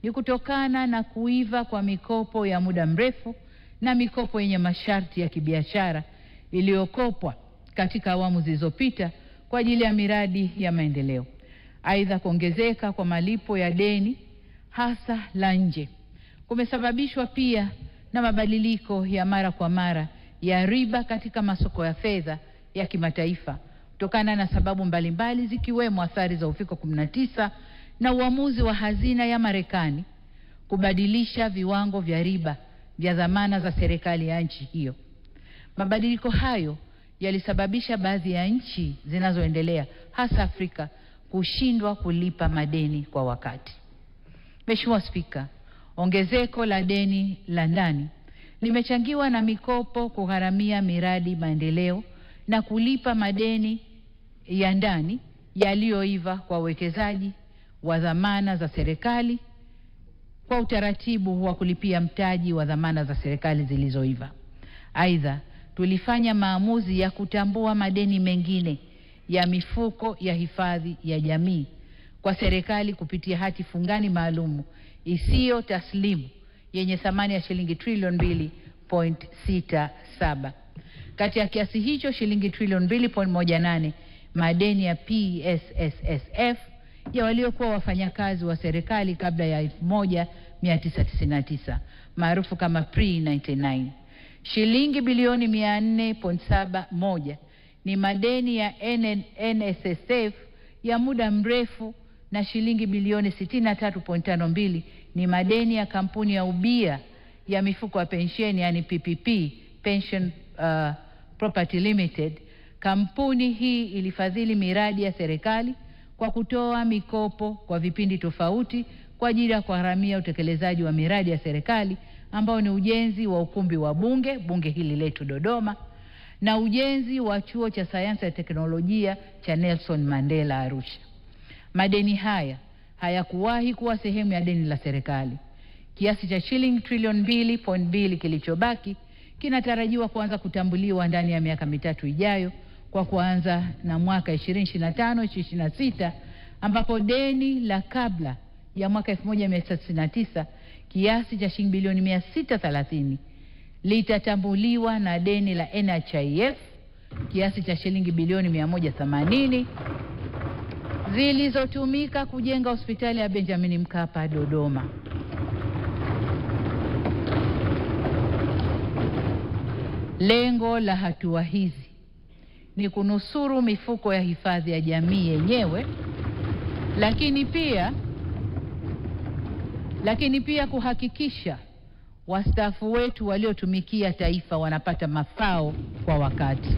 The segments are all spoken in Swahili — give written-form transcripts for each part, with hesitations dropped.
ni kutokana na kuiva kwa mikopo ya muda mrefu na mikopo yenye masharti ya kibiashara iliyokopwa katika awamu zilizopita kwa ajili ya miradi ya maendeleo. Aidha, kuongezeka kwa malipo ya deni hasa la nje kumesababishwa pia na mabadiliko ya mara kwa mara ya riba katika masoko ya fedha ya kimataifa kutokana na sababu mbalimbali zikiwemo athari za uviko 19 na uamuzi wa hazina ya Marekani kubadilisha viwango vya riba vya dhamana za serikali ya nchi hiyo. Mabadiliko hayo yalisababisha baadhi ya nchi zinazoendelea hasa Afrika kushindwa kulipa madeni kwa wakati. Mheshimiwa Spika, ongezeko la deni la ndani limechangiwa na mikopo kugharamia miradi maendeleo na kulipa madeni ya ndani yaliyoiva kwa uwekezaji wa dhamana za serikali kwa utaratibu wa kulipia mtaji wa dhamana za serikali zilizoiva. Aidha, tulifanya maamuzi ya kutambua madeni mengine ya mifuko ya hifadhi ya jamii kwa serikali kupitia hati fungani maalumu isiyo taslimu yenye thamani ya shilingi trilioni 2.67. Kati ya kiasi hicho shilingi trilioni 2.18 madeni ya PSSSF ya waliokuwa wafanyakazi wa serikali kabla ya 1999 maarufu kama pre-99. Shilingi bilioni 400.71 ni madeni ya NSSF ya muda mrefu na shilingi bilioni 63.52 ni madeni ya kampuni ya ubia ya mifuko ya pensheni yani PPP, Pension Property Limited. Kampuni hii ilifadhili miradi ya serikali kwa kutoa mikopo kwa vipindi tofauti kwa ajili ya kugharamia utekelezaji wa miradi ya serikali ambao ni ujenzi wa ukumbi wa bunge hili letu Dodoma, na ujenzi wa chuo cha sayansi ya teknolojia cha Nelson Mandela Arusha. Madeni haya hayakuwahi kuwa sehemu ya deni la serikali. Kiasi cha shilingi trilioni 2.2 kilichobaki kinatarajiwa kuanza kutambuliwa ndani ya miaka mitatu ijayo kwa kuanza na mwaka 2025-2026 ambapo deni la kabla ya mwaka 1999 kiasi cha shilingi bilioni 630 litatambuliwa na deni la NHIF kiasi cha shilingi bilioni 180 zilizotumika kujenga hospitali ya Benjamin Mkapa Dodoma. Lengo la hatua hizi ni kunusuru mifuko ya hifadhi ya jamii yenyewe, lakini pia kuhakikisha wastaafu wetu waliotumikia taifa wanapata mafao kwa wakati.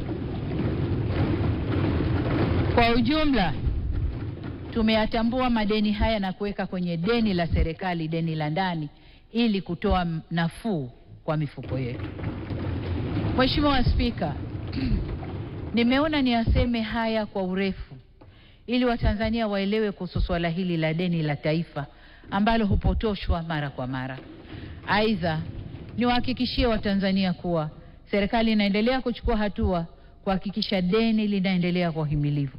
Kwa ujumla, tumeyatambua madeni haya na kuweka kwenye deni la serikali, deni la ndani, ili kutoa nafuu kwa mifuko yetu. Mheshimiwa Spika, nimeona niaseme haya kwa urefu ili Watanzania waelewe kuhusu swala hili la deni la taifa ambalo hupotoshwa mara kwa mara. Aidha, niwahakikishie Watanzania kuwa serikali inaendelea kuchukua hatua kuhakikisha deni linaendelea kwa himilivu.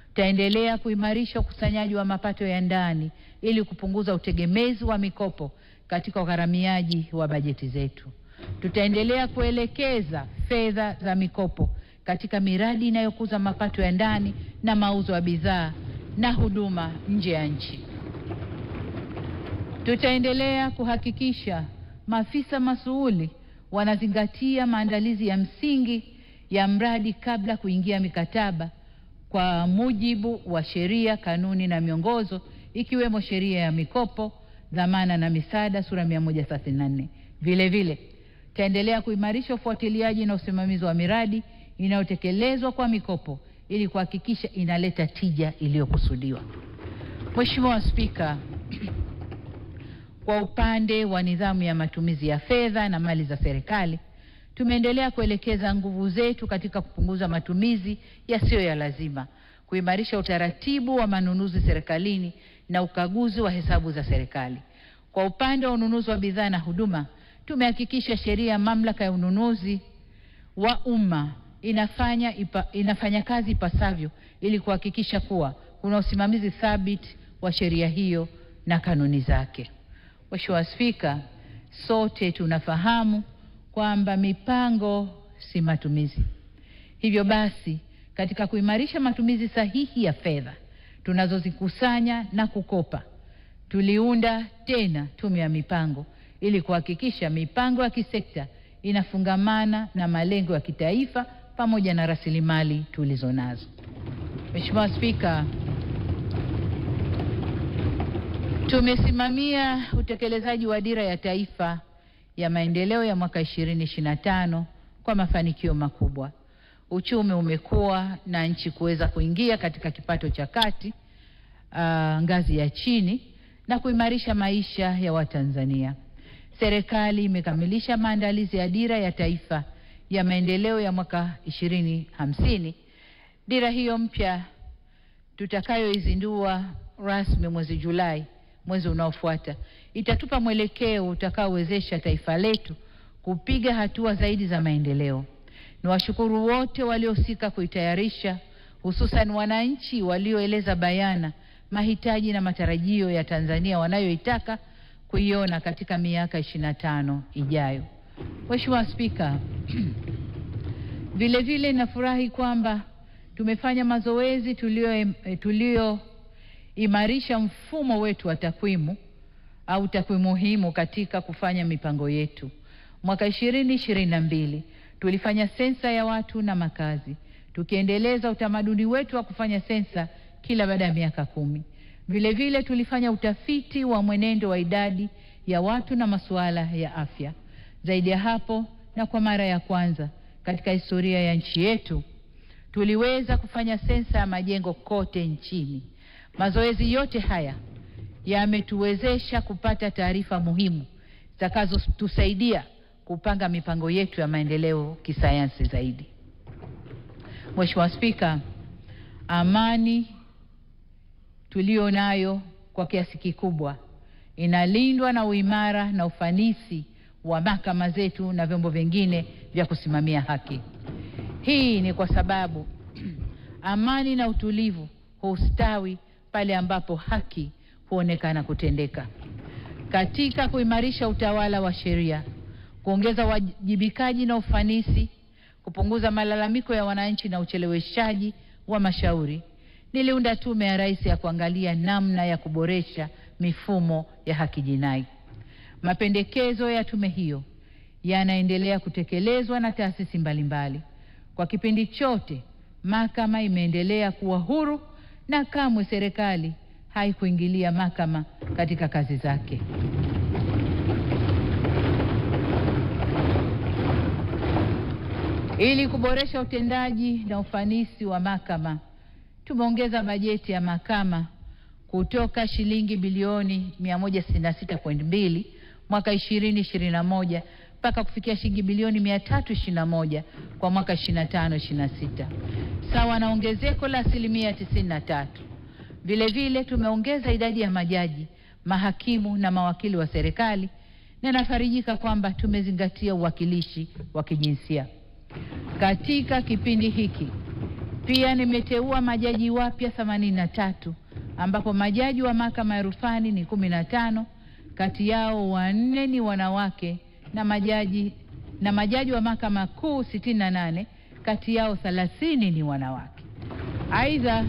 Tutaendelea kuimarisha ukusanyaji wa mapato ya ndani ili kupunguza utegemezi wa mikopo katika ugharamiaji wa bajeti zetu. Tutaendelea kuelekeza fedha za mikopo katika miradi inayokuza mapato ya ndani na mauzo ya bidhaa na huduma nje ya nchi. Tutaendelea kuhakikisha maafisa masuuli wanazingatia maandalizi ya msingi ya mradi kabla kuingia mikataba kwa mujibu wa sheria, kanuni na miongozo ikiwemo sheria ya mikopo, dhamana na misaada sura 134. Vile vile, tutaendelea kuimarisha ufuatiliaji na usimamizi wa miradi inayotekelezwa kwa mikopo ili kuhakikisha inaleta tija iliyokusudiwa. Mheshimiwa Spika, kwa upande wa nidhamu ya matumizi ya fedha na mali za serikali, tumeendelea kuelekeza nguvu zetu katika kupunguza matumizi yasiyo ya lazima, kuimarisha utaratibu wa manunuzi serikalini na ukaguzi wa hesabu za serikali. Kwa upande wa ununuzi wa bidhaa na huduma, tumehakikisha sheria ya mamlaka ya ununuzi wa umma inafanya kazi ipasavyo ili kuhakikisha kuwa kuna usimamizi thabiti wa sheria hiyo na kanuni zake. Mheshimiwa Spika, sote tunafahamu kwamba mipango si matumizi. Hivyo basi, katika kuimarisha matumizi sahihi ya fedha tunazozikusanya na kukopa, tuliunda tena tume ya mipango ili kuhakikisha mipango ya kisekta inafungamana na malengo ya kitaifa pamoja na rasilimali tulizonazo. Mheshimiwa Spika, tumesimamia utekelezaji wa dira ya taifa ya maendeleo ya mwaka 2025 kwa mafanikio makubwa. Uchumi umekuwa na nchi kuweza kuingia katika kipato cha kati, ngazi ya chini, na kuimarisha maisha ya Watanzania. Serikali imekamilisha maandalizi ya dira ya taifa ya maendeleo ya mwaka 2050. Dira hiyo mpya tutakayoizindua rasmi mwezi Julai, mwezi unaofuata, itatupa mwelekeo utakaowezesha taifa letu kupiga hatua zaidi za maendeleo. Niwashukuru wote waliohusika kuitayarisha, hususan wananchi walioeleza bayana mahitaji na matarajio ya Tanzania wanayoitaka kuiona katika miaka 25 ijayo. Mheshimiwa Spika, vile nafurahi kwamba tumefanya mazoezi tulioimarisha mfumo wetu wa takwimu au takwimu muhimu katika kufanya mipango yetu. Mwaka 2022 tulifanya sensa ya watu na makazi, tukiendeleza utamaduni wetu wa kufanya sensa kila baada ya miaka 10. Vile tulifanya utafiti wa mwenendo wa idadi ya watu na masuala ya afya. Zaidi ya hapo, na kwa mara ya kwanza katika historia ya nchi yetu, tuliweza kufanya sensa ya majengo kote nchini. Mazoezi yote haya yametuwezesha kupata taarifa muhimu zitakazotusaidia kupanga mipango yetu ya maendeleo kisayansi zaidi. Mheshimiwa Spika, amani tulionayo kwa kiasi kikubwa inalindwa na uimara na ufanisi wa mahakama zetu na vyombo vingine vya kusimamia haki. Hii ni kwa sababu amani na utulivu hustawi pale ambapo haki huonekana kutendeka. Katika kuimarisha utawala wa sheria, kuongeza wajibikaji na ufanisi, kupunguza malalamiko ya wananchi na ucheleweshaji wa mashauri, niliunda tume ya Rais ya kuangalia namna ya kuboresha mifumo ya haki jinai. Mapendekezo ya tume hiyo yanaendelea kutekelezwa na taasisi mbalimbali. Kwa kipindi chote, mahakama imeendelea kuwa huru na kamwe serikali haikuingilia mahakama katika kazi zake. Ili kuboresha utendaji na ufanisi wa mahakama, tumeongeza bajeti ya mahakama kutoka shilingi bilioni 166.2 mwaka 2021 mpaka kufikia shilingi bilioni 321 kwa mwaka 25-26, sawa na ongezeko la 93%. Vile tumeongeza idadi ya majaji, mahakimu na mawakili wa serikali, na nafarijika kwamba tumezingatia uwakilishi wa kijinsia. Katika kipindi hiki pia nimeteua majaji wapya 83, ambapo majaji wa mahakama ya rufani ni 15, kati yao 4 ni wanawake, na majaji wa mahakama kuu 68, kati yao 30 ni wanawake. Aidha,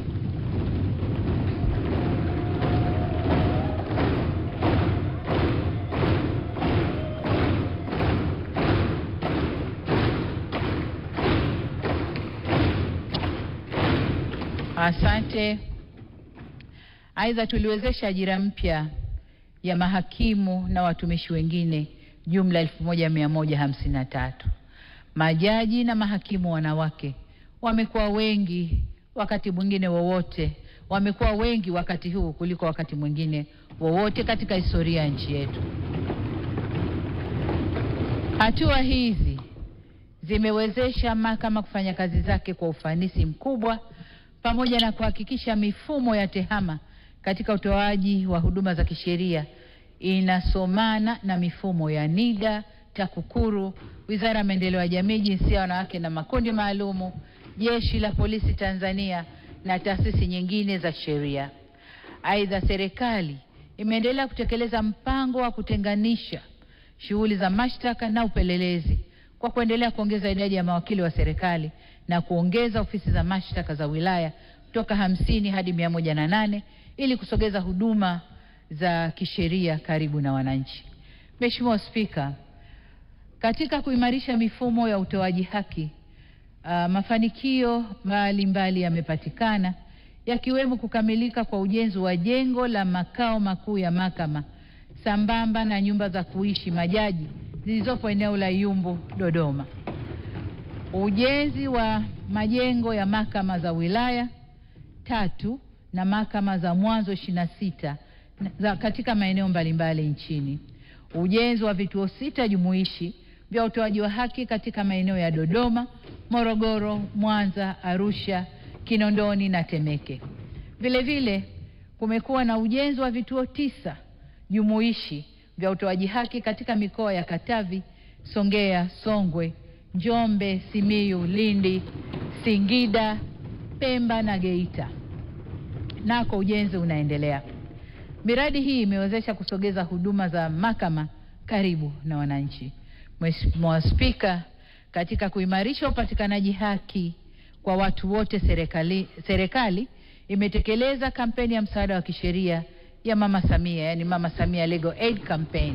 asante. Aidha, tuliwezesha ajira mpya ya mahakimu na watumishi wengine jumla 1153. Majaji na mahakimu wanawake wamekuwa wengi wakati mwingine wowote, wamekuwa wengi wakati huu kuliko wakati mwingine wowote katika historia ya nchi yetu. Hatua hizi zimewezesha mahakama kufanya kazi zake kwa ufanisi mkubwa, pamoja na kuhakikisha mifumo ya tehama katika utoaji wa huduma za kisheria inasomana na mifumo ya NIDA, TAKUKURU, Wizara ya Maendeleo ya Jamii, Jinsia, Wanawake na Makundi Maalumu, Jeshi la Polisi Tanzania na taasisi nyingine za sheria. Aidha, serikali imeendelea kutekeleza mpango wa kutenganisha shughuli za mashtaka na upelelezi kwa kuendelea kuongeza idadi ya mawakili wa serikali na kuongeza ofisi za mashtaka za wilaya kutoka 50 hadi 108 ili kusogeza huduma za kisheria karibu na wananchi. Mheshimiwa Spika, katika kuimarisha mifumo ya utoaji haki, mafanikio mbalimbali yamepatikana, yakiwemo kukamilika kwa ujenzi wa jengo la makao makuu ya mahakama sambamba na nyumba za kuishi majaji zilizopo eneo la Iyumbu, Dodoma. Ujenzi wa majengo ya mahakama za wilaya 3 na mahakama za mwanzo 26 katika maeneo mbalimbali nchini. Ujenzi wa vituo 6 jumuishi vya utoaji wa haki katika maeneo ya Dodoma, Morogoro, Mwanza, Arusha, Kinondoni na Temeke. Vile vile kumekuwa na ujenzi wa vituo 9 jumuishi vya utoaji haki katika mikoa ya Katavi, Songea, Songwe, Njombe, Simiyu, Lindi, Singida, Pemba na Geita. Nako ujenzi unaendelea. Miradi hii imewezesha kusogeza huduma za mahakama karibu na wananchi. Mheshimiwa Spika, katika kuimarisha upatikanaji haki kwa watu wote, serikali imetekeleza kampeni ya msaada wa kisheria ya Mama Samia, yani Mama Samia Legal Aid Campaign.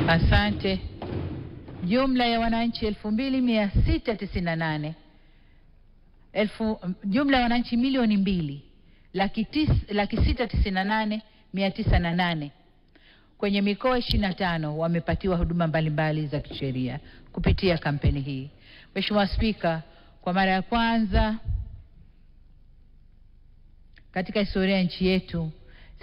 Asante. Jumla ya wananchi 2698, jumla ya wananchi milioni 2,698,908 kwenye mikoa 25 wamepatiwa huduma mbalimbali za kisheria kupitia kampeni hii. Mheshimiwa Spika, kwa mara ya kwanza katika historia ya nchi yetu,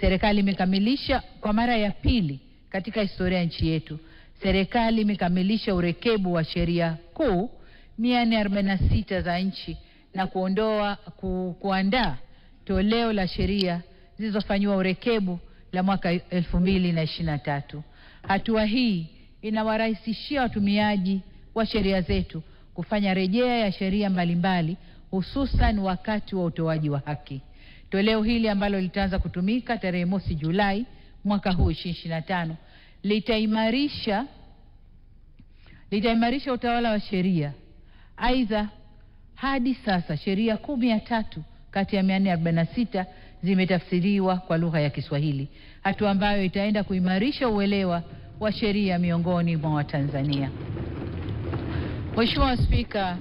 serikali imekamilisha, kwa mara ya pili katika historia ya nchi yetu, serikali imekamilisha urekebu wa sheria kuu 446 za nchi na kuandaa toleo la sheria zilizofanywa urekebu la mwaka 2023. Hatua hii inawarahisishia watumiaji wa sheria zetu kufanya rejea ya sheria mbalimbali, hususan wakati wa utoaji wa haki. Toleo hili ambalo litaanza kutumika tarehe 1 Julai mwaka huu 2025 litaimarisha utawala wa sheria. Aidha, hadi sasa sheria 13 kati ya 446 zimetafsiriwa kwa lugha ya Kiswahili, hatua ambayo itaenda kuimarisha uelewa wa sheria miongoni mwa Watanzania. Mheshimiwa Spika,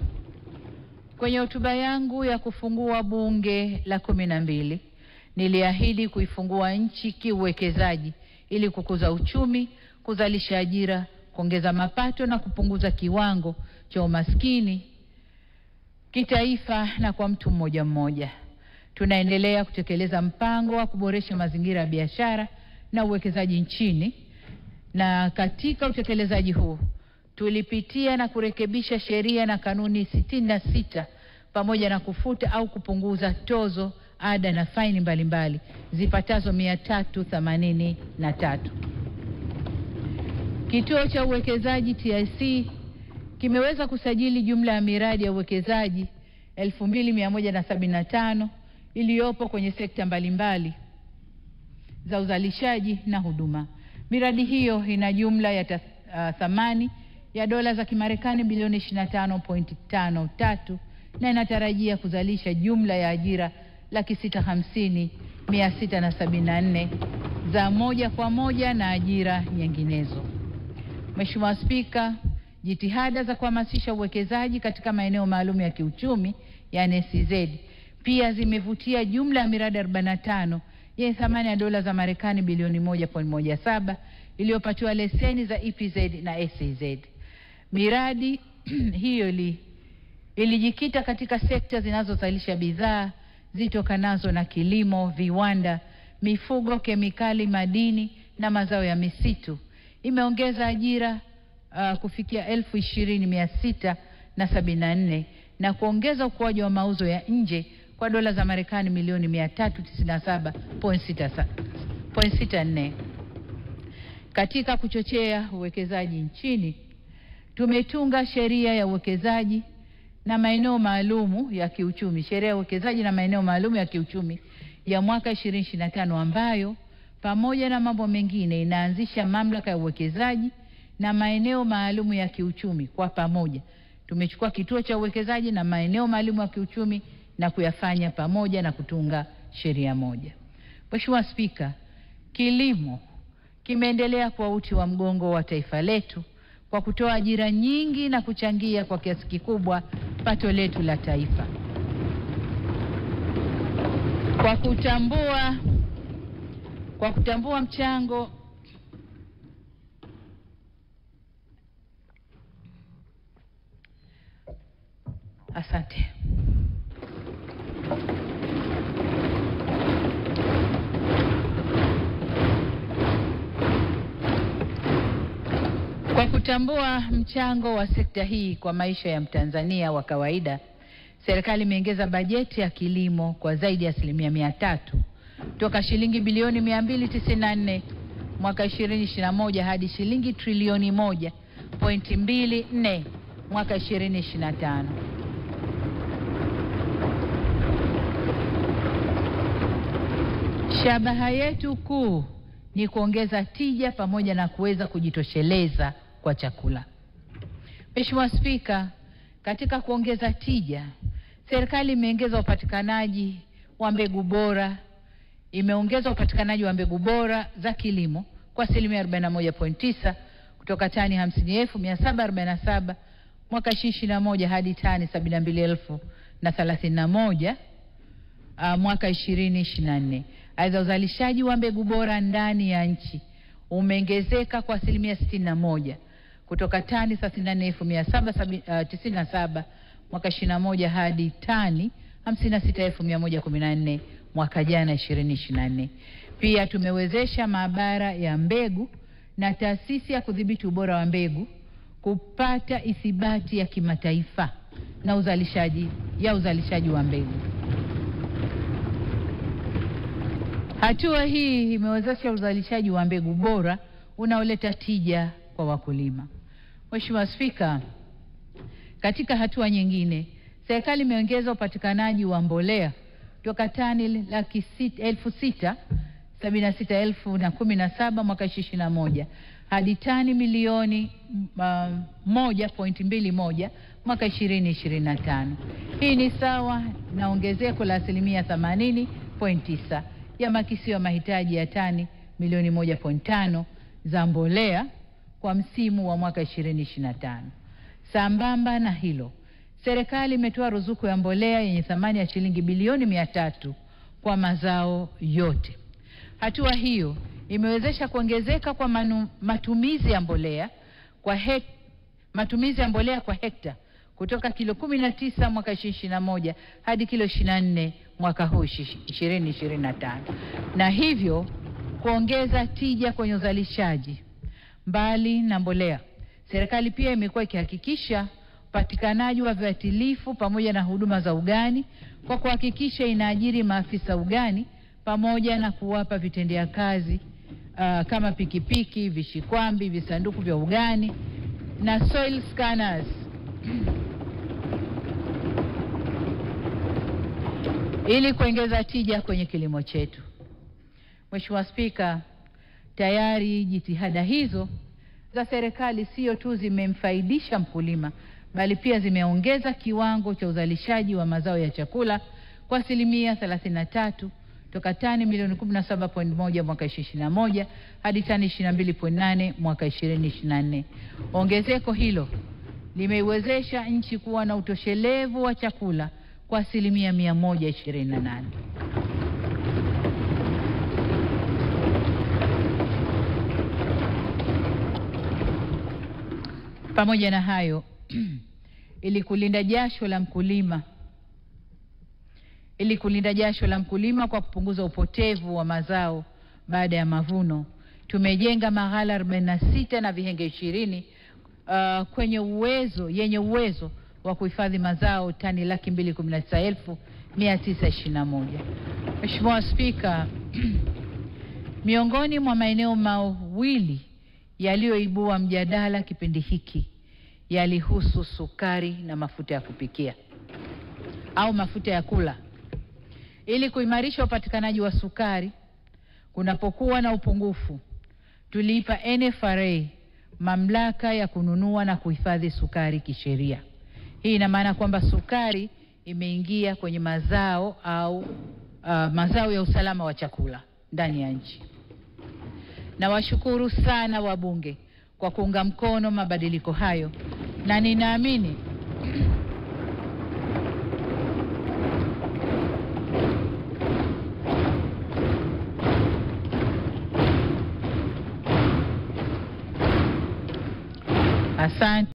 kwenye hotuba yangu ya kufungua bunge la 12 niliahidi kuifungua nchi kiuwekezaji ili kukuza uchumi, kuzalisha ajira, kuongeza mapato na kupunguza kiwango cha umaskini kitaifa na kwa mtu mmoja mmoja. Tunaendelea kutekeleza mpango wa kuboresha mazingira ya biashara na uwekezaji nchini, na katika utekelezaji huu tulipitia na kurekebisha sheria na kanuni 66 pamoja na kufuta au kupunguza tozo, ada na faini mbalimbali zipatazo 383. Kituo cha uwekezaji TIC kimeweza kusajili jumla ya miradi ya uwekezaji 2175 iliyopo kwenye sekta mbalimbali za uzalishaji na huduma. Miradi hiyo ina jumla ya thamani ya dola za Kimarekani bilioni 25.53 na inatarajia kuzalisha jumla ya ajira 650,674 za moja kwa moja na ajira nyinginezo. Mheshimiwa Spika, jitihada za kuhamasisha uwekezaji katika maeneo maalum ya kiuchumi yani SEZ pia zimevutia jumla ya miradi 45 yenye thamani ya dola za Marekani bilioni 1.17 iliyopatiwa leseni za EPZ na SEZ. Miradi hiyo ilijikita katika sekta zinazozalisha bidhaa zitokanazo na kilimo, viwanda, mifugo, kemikali, madini na mazao ya misitu. Imeongeza ajira kufikia 20,674 na kuongeza ukuaji wa mauzo ya nje kwa dola za Marekani milioni 397.64. Katika kuchochea uwekezaji nchini, tumetunga sheria ya uwekezaji na maeneo maalumu ya kiuchumi, sheria ya uwekezaji na maeneo maalumu ya kiuchumi ya mwaka 2025 ambayo pamoja na mambo mengine inaanzisha mamlaka ya uwekezaji na maeneo maalumu ya kiuchumi kwa pamoja. Tumechukua kituo cha uwekezaji na maeneo maalumu ya kiuchumi na kuyafanya pamoja na kutunga sheria moja. Mheshimiwa Spika, kilimo kimeendelea kwa uti wa mgongo wa taifa letu kwa kutoa ajira nyingi na kuchangia kwa kiasi kikubwa pato letu la taifa. Kwa kutambua mchango Asante. Kwa kutambua mchango wa sekta hii kwa maisha ya Mtanzania wa kawaida, serikali imeongeza bajeti ya kilimo kwa zaidi ya 300 toka shilingi bilioni 294 mwaka 2021 hadi shilingi trilioni 1.24 mwaka 2025. Shabaha yetu kuu ni kuongeza tija pamoja na kuweza kujitosheleza kwa chakula. Mheshimiwa Spika, katika kuongeza tija, serikali imeongeza upatikanaji wa mbegu bora, za kilimo kwa 41.9 kutoka tani 50,747 mwaka 2021 hadi tani 72,031 mwaka 2024. Aidha, uzalishaji wa mbegu bora ndani ya nchi umeongezeka kwa 61% kutoka tani 34,797 mwaka 2021 hadi tani 56,114 mwaka jana 2024. Pia tumewezesha maabara ya mbegu na taasisi ya kudhibiti ubora wa mbegu kupata ithibati ya kimataifa na uzalishaji wa mbegu. Hatua hii imewezesha uzalishaji wa mbegu bora unaoleta tija kwa wakulima. Mheshimiwa Spika, katika hatua nyingine, serikali imeongeza upatikanaji wa mbolea toka tani 676,017 mwaka 2021 hadi tani milioni 1.21 mwaka 2025. Hii ni sawa na ongezeko la 80.9 ya makisio ya mahitaji ya tani milioni 1.5 za mbolea kwa msimu wa mwaka 2025. Sambamba na hilo, serikali imetoa ruzuku ya mbolea yenye thamani ya shilingi bilioni 300 kwa mazao yote. Hatua hiyo imewezesha kuongezeka kwa matumizi ya mbolea kwa hekta kutoka kilo 19 mwaka 2021 hadi kilo 24 mwaka huu 2025, na hivyo kuongeza tija kwenye uzalishaji. Mbali na mbolea, serikali pia imekuwa ikihakikisha upatikanaji wa viuatilifu pamoja na huduma za ugani kwa kuhakikisha inaajiri maafisa ugani pamoja na kuwapa vitendea kazi kama pikipiki, vishikwambi, visanduku vya ugani na soil scanners ili kuongeza tija kwenye kilimo chetu. Mheshimiwa Spika, tayari jitihada hizo za serikali sio tu zimemfaidisha mkulima, bali pia zimeongeza kiwango cha uzalishaji wa mazao ya chakula kwa 33% toka tani milioni 17.1 mwaka 2021 hadi tani 22.8 mwaka 2024. Ongezeko hilo limeiwezesha nchi kuwa na utoshelevu wa chakula kwa 128%. Pamoja na hayo, ili kulinda jasho la mkulima kwa kupunguza upotevu wa mazao baada ya mavuno, tumejenga maghala 46 na vihenge 20 yenye uwezo wa kuhifadhi mazao tani 219,921. Mheshimiwa Spika, miongoni mwa maeneo mawili yaliyoibua mjadala kipindi hiki yalihusu sukari na mafuta ya kupikia au mafuta ya kula. Ili kuimarisha upatikanaji wa sukari kunapokuwa na upungufu, tuliipa NFRA mamlaka ya kununua na kuhifadhi sukari kisheria. Hii ina maana kwamba sukari imeingia kwenye mazao au mazao ya usalama wa chakula ndani ya nchi. Na washukuru sana wabunge kwa kuunga mkono mabadiliko hayo, na ninaamini asante.